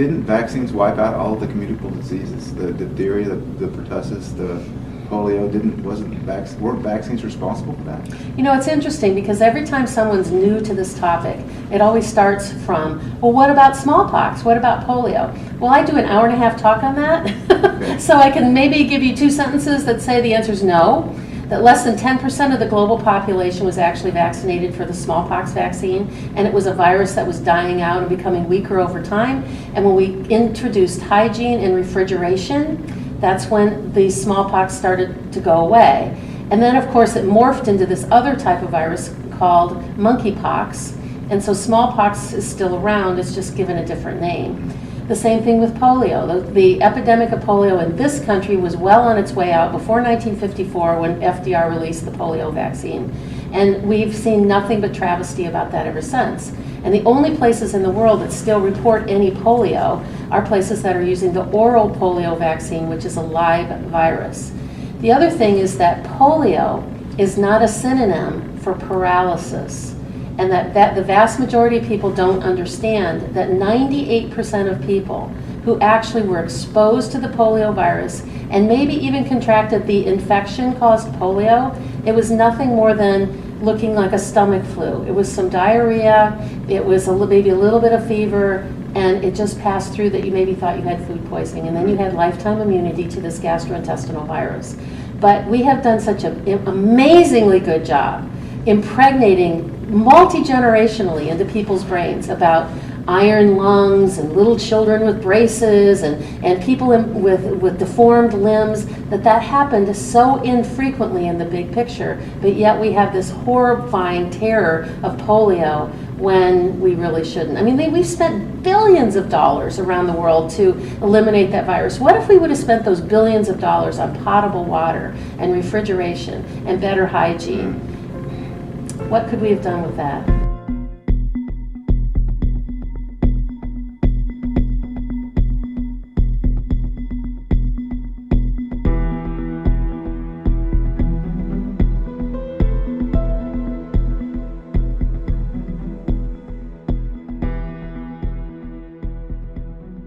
didn't vaccines wipe out all of the communicable diseases? The diphtheria, the pertussis, the polio, weren't vaccines responsible for that? You know, it's interesting because every time someone's new to this topic, it always starts from, well, what about smallpox? What about polio? Well, I do an hour-and-a-half talk on that, Okay. so I can maybe give you 2 sentences that say the answer is no, that less than 10% of the global population was actually vaccinated for the smallpox vaccine, and it was a virus that was dying out and becoming weaker over time. And when we introduced hygiene and refrigeration, that's when the smallpox started to go away. And then, of course, it morphed into this other type of virus called monkeypox. And so smallpox is still around, it's just given a different name. The same thing with polio. The epidemic of polio in this country was well on its way out before 1954 when FDR released the polio vaccine. And we've seen nothing but travesty about that ever since. And the only places in the world that still report any polio are places that are using the oral polio vaccine, which is a live virus. The other thing is that polio is not a synonym for paralysis, and that the vast majority of people don't understand that 98% of people who actually were exposed to the polio virus and maybe even contracted the infection caused polio, it was nothing more than looking like a stomach flu. It was some diarrhea, it was maybe a little bit of fever, and it just passed through that you maybe thought you had food poisoning, and then you had lifetime immunity to this gastrointestinal virus. But we have done such an amazingly good job impregnating multi-generationally into people's brains about iron lungs and little children with braces and people with deformed limbs, that happened so infrequently in the big picture, but yet we have this horrifying terror of polio when we really shouldn't. I mean, we've spent billions of dollars around the world to eliminate that virus. What if we would have spent those billions of dollars on potable water and refrigeration and better hygiene? What could we have done with that?